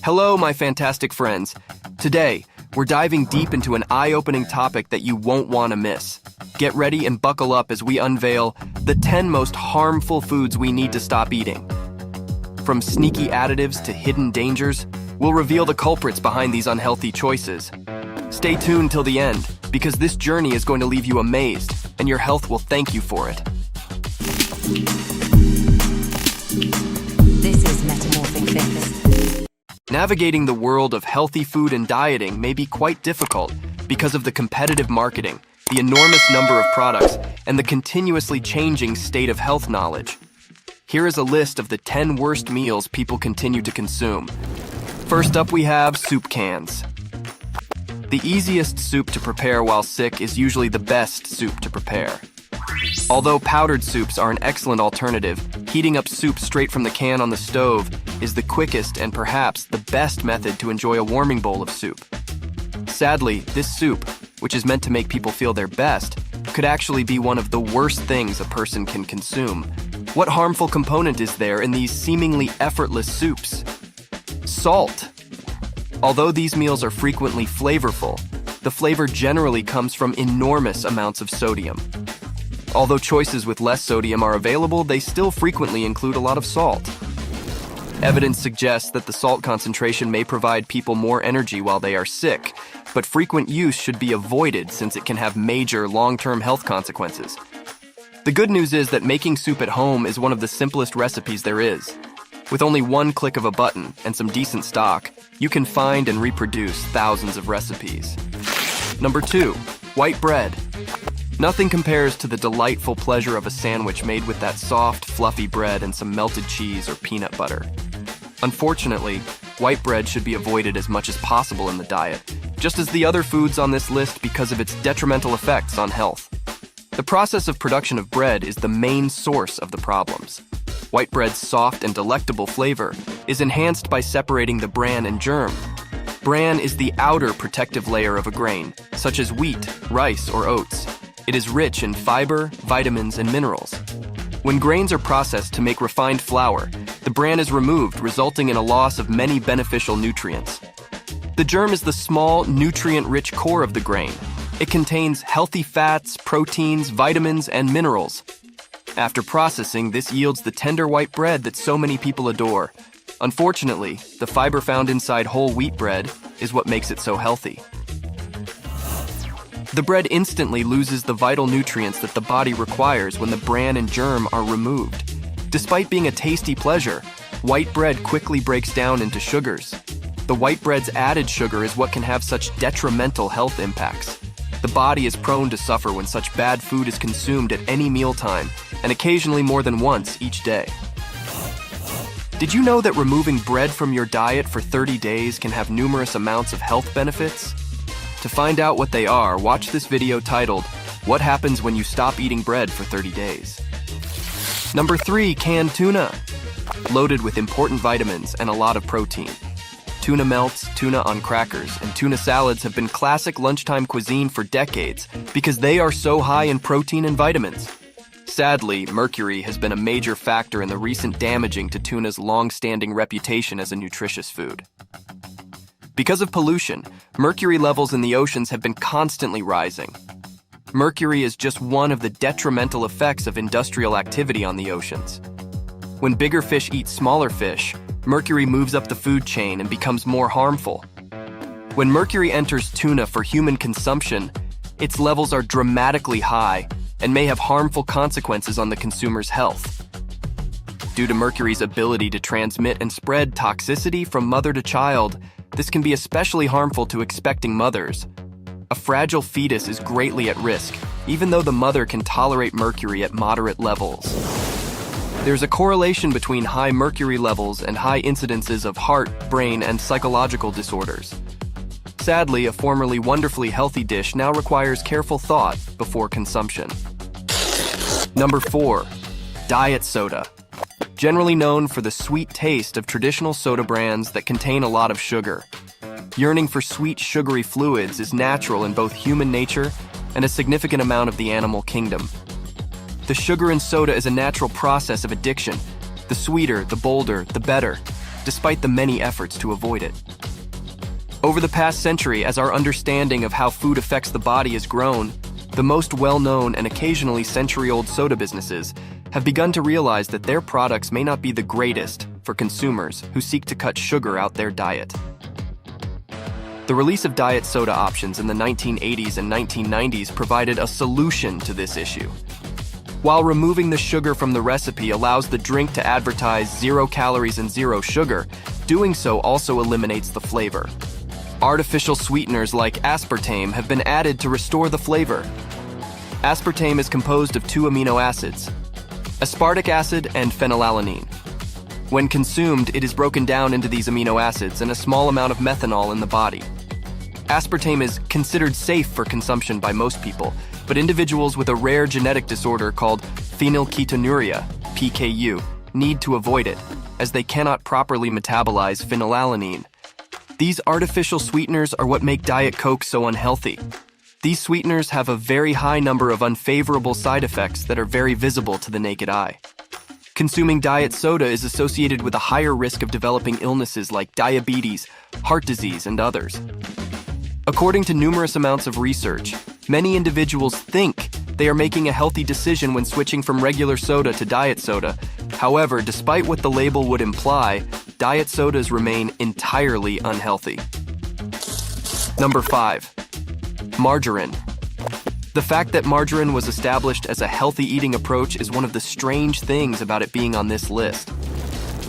Hello, my fantastic friends. Today, we're diving deep into an eye-opening topic that you won't want to miss. Get ready and buckle up as we unveil the 10 most harmful foods we need to stop eating. From sneaky additives to hidden dangers, we'll reveal the culprits behind these unhealthy choices. Stay tuned till the end, because this journey is going to leave you amazed, and your health will thank you for it. This is Metamorphic Fitness. Navigating the world of healthy food and dieting may be quite difficult because of the competitive marketing, the enormous number of products, and the continuously changing state of health knowledge. Here is a list of the 10 worst meals people continue to consume. First up, we have soup cans. The easiest soup to prepare while sick is usually the best soup to prepare. Although powdered soups are an excellent alternative, heating up soup straight from the can on the stove is the quickest and perhaps the best method to enjoy a warming bowl of soup. Sadly, this soup, which is meant to make people feel their best, could actually be one of the worst things a person can consume. What harmful component is there in these seemingly effortless soups? Salt. Although these meals are frequently flavorful, the flavor generally comes from enormous amounts of sodium. Although choices with less sodium are available, they still frequently include a lot of salt. Evidence suggests that the salt concentration may provide people more energy while they are sick, but frequent use should be avoided since it can have major long-term health consequences. The good news is that making soup at home is one of the simplest recipes there is. With only one click of a button and some decent stock, you can find and reproduce thousands of recipes. Number 2, white bread. Nothing compares to the delightful pleasure of a sandwich made with that soft, fluffy bread and some melted cheese or peanut butter. Unfortunately, white bread should be avoided as much as possible in the diet, just as the other foods on this list because of its detrimental effects on health. The process of production of bread is the main source of the problems. White bread's soft and delectable flavor is enhanced by separating the bran and germ. Bran is the outer protective layer of a grain, such as wheat, rice, or oats. It is rich in fiber, vitamins, and minerals. When grains are processed to make refined flour, the bran is removed, resulting in a loss of many beneficial nutrients. The germ is the small, nutrient-rich core of the grain. It contains healthy fats, proteins, vitamins, and minerals. After processing, this yields the tender white bread that so many people adore. Unfortunately, the fiber found inside whole wheat bread is what makes it so healthy. The bread instantly loses the vital nutrients that the body requires when the bran and germ are removed. Despite being a tasty pleasure, white bread quickly breaks down into sugars. The white bread's added sugar is what can have such detrimental health impacts. The body is prone to suffer when such bad food is consumed at any mealtime, and occasionally more than once each day. Did you know that removing bread from your diet for 30 days can have numerous amounts of health benefits? To find out what they are, watch this video titled, "What Happens When You Stop Eating Bread for 30 Days?" Number 3, canned tuna. Loaded with important vitamins and a lot of protein. Tuna melts, tuna on crackers, and tuna salads have been classic lunchtime cuisine for decades because they are so high in protein and vitamins. Sadly, mercury has been a major factor in the recent damaging to tuna's long-standing reputation as a nutritious food. Because of pollution, mercury levels in the oceans have been constantly rising. Mercury is just one of the detrimental effects of industrial activity on the oceans. When bigger fish eat smaller fish, mercury moves up the food chain and becomes more harmful. When mercury enters tuna for human consumption, its levels are dramatically high and may have harmful consequences on the consumer's health. Due to mercury's ability to transmit and spread toxicity from mother to child, this can be especially harmful to expecting mothers. A fragile fetus is greatly at risk, even though the mother can tolerate mercury at moderate levels. There's a correlation between high mercury levels and high incidences of heart, brain, and psychological disorders. Sadly, a formerly wonderfully healthy dish now requires careful thought before consumption. Number 4, diet soda. Generally known for the sweet taste of traditional soda brands that contain a lot of sugar. Yearning for sweet, sugary fluids is natural in both human nature and a significant amount of the animal kingdom. The sugar in soda is a natural process of addiction. The sweeter, the bolder, the better. despite the many efforts to avoid it. Over the past century, as our understanding of how food affects the body has grown, the most well-known and occasionally century-old soda businesses have begun to realize that their products may not be the greatest for consumers who seek to cut sugar out their diet. The release of diet soda options in the 1980s and 1990s provided a solution to this issue. While removing the sugar from the recipe allows the drink to advertise 0 calories and 0 sugar, doing so also eliminates the flavor. Artificial sweeteners like aspartame have been added to restore the flavor. Aspartame is composed of 2 amino acids, aspartic acid and phenylalanine. When consumed, it is broken down into these amino acids and a small amount of methanol in the body. Aspartame is considered safe for consumption by most people, but individuals with a rare genetic disorder called phenylketonuria, PKU, need to avoid it, as they cannot properly metabolize phenylalanine. These artificial sweeteners are what make Diet Coke so unhealthy. These sweeteners have a very high number of unfavorable side effects that are very visible to the naked eye. Consuming diet soda is associated with a higher risk of developing illnesses like diabetes, heart disease, and others. According to numerous amounts of research, many individuals think they are making a healthy decision when switching from regular soda to diet soda. However, despite what the label would imply, diet sodas remain entirely unhealthy. Number 5. Margarine. The fact that margarine was established as a healthy eating approach is one of the strange things about it being on this list.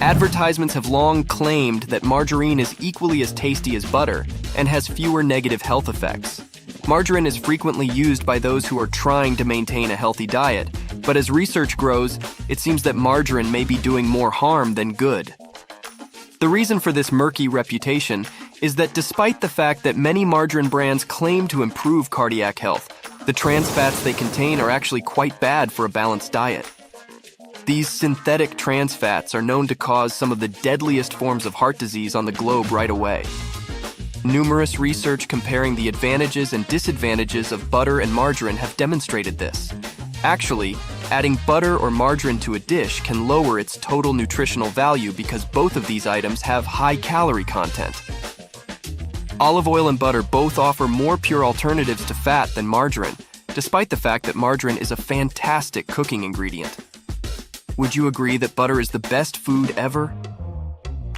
Advertisements have long claimed that margarine is equally as tasty as butter and has fewer negative health effects. Margarine is frequently used by those who are trying to maintain a healthy diet, but as research grows, it seems that margarine may be doing more harm than good. The reason for this murky reputation is that despite the fact that many margarine brands claim to improve cardiac health, the trans fats they contain are actually quite bad for a balanced diet. These synthetic trans fats are known to cause some of the deadliest forms of heart disease on the globe right away. Numerous research comparing the advantages and disadvantages of butter and margarine have demonstrated this. Actually, adding butter or margarine to a dish can lower its total nutritional value because both of these items have high calorie content. Olive oil and butter both offer more pure alternatives to fat than margarine, despite the fact that margarine is a fantastic cooking ingredient. Would you agree that butter is the best food ever?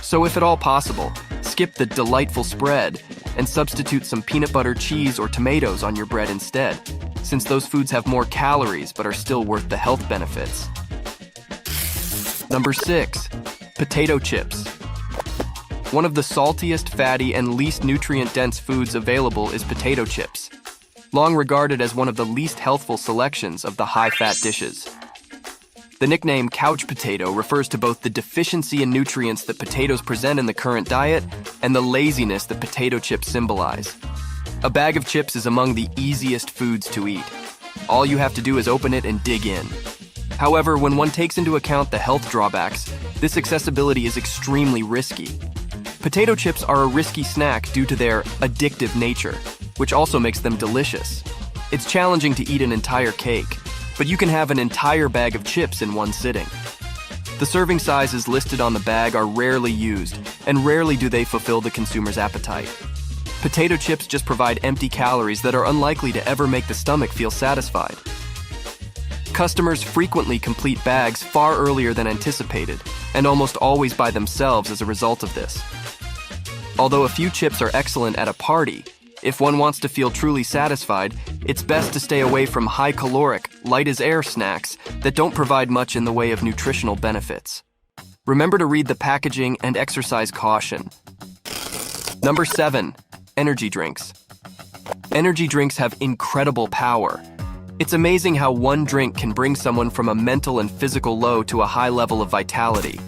So if at all possible, skip the delightful spread and substitute some peanut butter, cheese, or tomatoes on your bread instead, since those foods have more calories but are still worth the health benefits. Number 6. Potato chips. One of the saltiest, fatty, and least nutrient-dense foods available is potato chips, long regarded as one of the least healthful selections of the high-fat dishes. The nickname couch potato refers to both the deficiency in nutrients that potatoes present in the current diet and the laziness that potato chips symbolize. A bag of chips is among the easiest foods to eat. All you have to do is open it and dig in. However, when one takes into account the health drawbacks, this accessibility is extremely risky. Potato chips are a risky snack due to their addictive nature, which also makes them delicious. It's challenging to eat an entire cake, but you can have an entire bag of chips in one sitting. The serving sizes listed on the bag are rarely used, and rarely do they fulfill the consumer's appetite. Potato chips just provide empty calories that are unlikely to ever make the stomach feel satisfied. Customers frequently complete bags far earlier than anticipated, and almost always by themselves as a result of this. Although a few chips are excellent at a party, if one wants to feel truly satisfied, it's best to stay away from high-caloric, light-as-air snacks that don't provide much in the way of nutritional benefits. Remember to read the packaging and exercise caution. Number 7. Energy drinks. Energy drinks have incredible power. It's amazing how one drink can bring someone from a mental and physical low to a high level of vitality.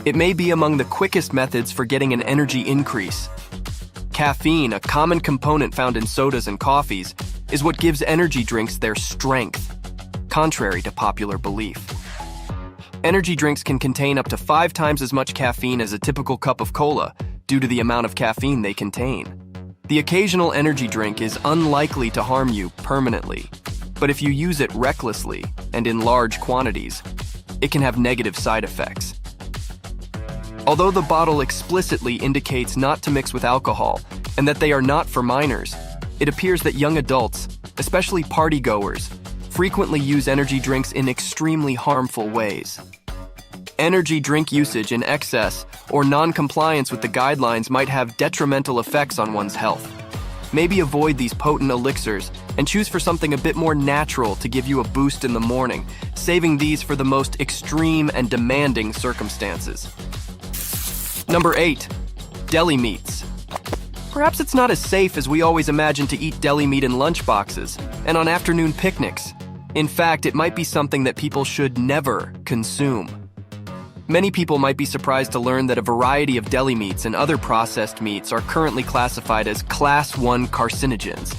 It may be among the quickest methods for getting an energy increase. Caffeine, a common component found in sodas and coffees, is what gives energy drinks their strength, contrary to popular belief. Energy drinks can contain up to 5 times as much caffeine as a typical cup of cola due to the amount of caffeine they contain. The occasional energy drink is unlikely to harm you permanently, but if you use it recklessly and in large quantities, it can have negative side effects. Although the bottle explicitly indicates not to mix with alcohol and that they are not for minors, it appears that young adults, especially partygoers, frequently use energy drinks in extremely harmful ways. Energy drink usage in excess or non-compliance with the guidelines might have detrimental effects on one's health. Maybe avoid these potent elixirs and choose for something a bit more natural to give you a boost in the morning, saving these for the most extreme and demanding circumstances. Number 8. Deli meats. Perhaps it's not as safe as we always imagine to eat deli meat in lunchboxes and on afternoon picnics. In fact, it might be something that people should never consume. Many people might be surprised to learn that a variety of deli meats and other processed meats are currently classified as Class 1 carcinogens.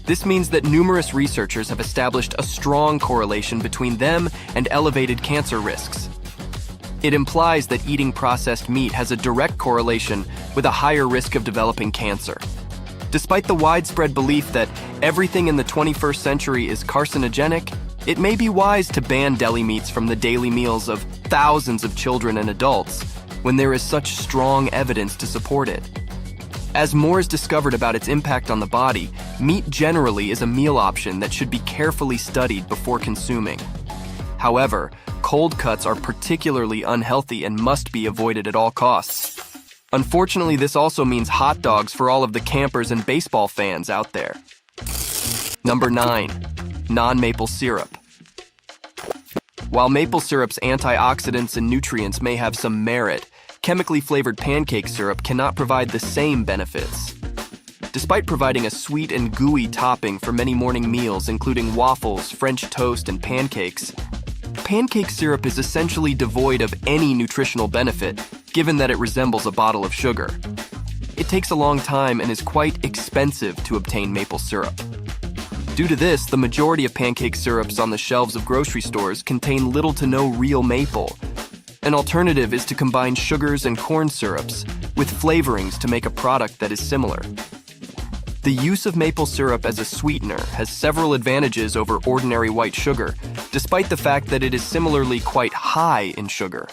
This means that numerous researchers have established a strong correlation between them and elevated cancer risks. It implies that eating processed meat has a direct correlation with a higher risk of developing cancer. Despite the widespread belief that everything in the 21st century is carcinogenic, it may be wise to ban deli meats from the daily meals of thousands of children and adults when there is such strong evidence to support it. As more is discovered about its impact on the body, meat generally is a meal option that should be carefully studied before consuming. However, cold cuts are particularly unhealthy and must be avoided at all costs. Unfortunately, this also means hot dogs for all of the campers and baseball fans out there. Number 9. Non-maple syrup. While maple syrup's antioxidants and nutrients may have some merit, chemically flavored pancake syrup cannot provide the same benefits. Despite providing a sweet and gooey topping for many morning meals, including waffles, French toast, and pancakes, pancake syrup is essentially devoid of any nutritional benefit, given that it resembles a bottle of sugar. It takes a long time and is quite expensive to obtain maple syrup. Due to this, the majority of pancake syrups on the shelves of grocery stores contain little to no real maple. An alternative is to combine sugars and corn syrups with flavorings to make a product that is similar. The use of maple syrup as a sweetener has several advantages over ordinary white sugar, despite the fact that it is similarly quite high in sugar.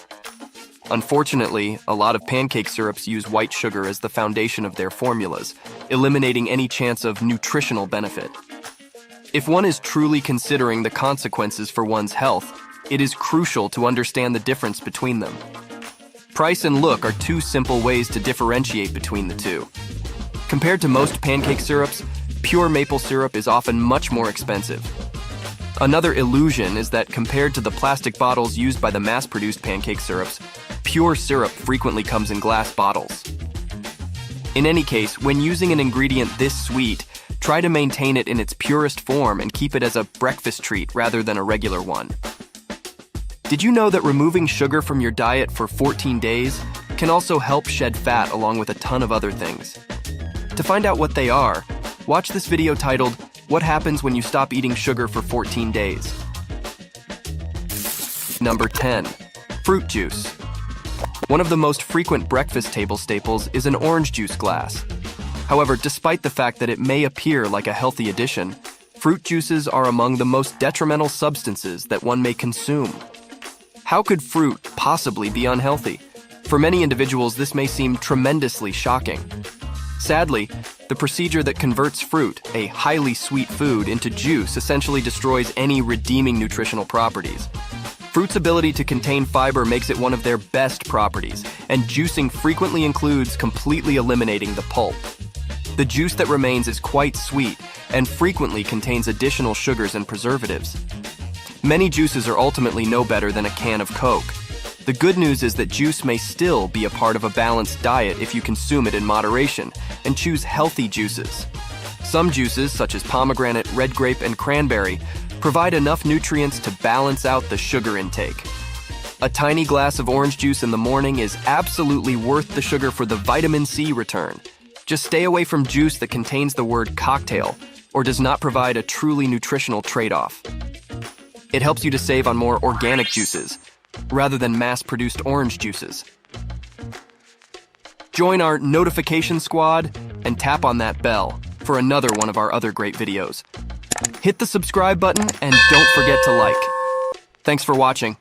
Unfortunately, a lot of pancake syrups use white sugar as the foundation of their formulas, eliminating any chance of nutritional benefit. If one is truly considering the consequences for one's health, it is crucial to understand the difference between them. Price and look are two simple ways to differentiate between the two. Compared to most pancake syrups, pure maple syrup is often much more expensive. Another illusion is that compared to the plastic bottles used by the mass-produced pancake syrups, pure syrup frequently comes in glass bottles. In any case, when using an ingredient this sweet, try to maintain it in its purest form and keep it as a breakfast treat rather than a regular one. Did you know that removing sugar from your diet for 14 days can also help shed fat along with a ton of other things? To find out what they are, watch this video titled, "What Happens When You Stop Eating Sugar for 14 Days?" Number 10. Fruit juice. One of the most frequent breakfast table staples is an orange juice glass. However, despite the fact that it may appear like a healthy addition, fruit juices are among the most detrimental substances that one may consume. How could fruit possibly be unhealthy? For many individuals, this may seem tremendously shocking. Sadly, the procedure that converts fruit, a highly sweet food, into juice essentially destroys any redeeming nutritional properties. Fruit's ability to contain fiber makes it one of their best properties, and juicing frequently includes completely eliminating the pulp. The juice that remains is quite sweet and frequently contains additional sugars and preservatives. Many juices are ultimately no better than a can of Coke. The good news is that juice may still be a part of a balanced diet if you consume it in moderation and choose healthy juices. Some juices, such as pomegranate, red grape, and cranberry, provide enough nutrients to balance out the sugar intake. A tiny glass of orange juice in the morning is absolutely worth the sugar for the vitamin C return. Just stay away from juice that contains the word cocktail or does not provide a truly nutritional trade-off. It helps you to save on more organic juices rather than mass-produced orange juices. Join our notification squad and tap on that bell for another one of our other great videos. Hit the subscribe button and don't forget to like. Thanks for watching.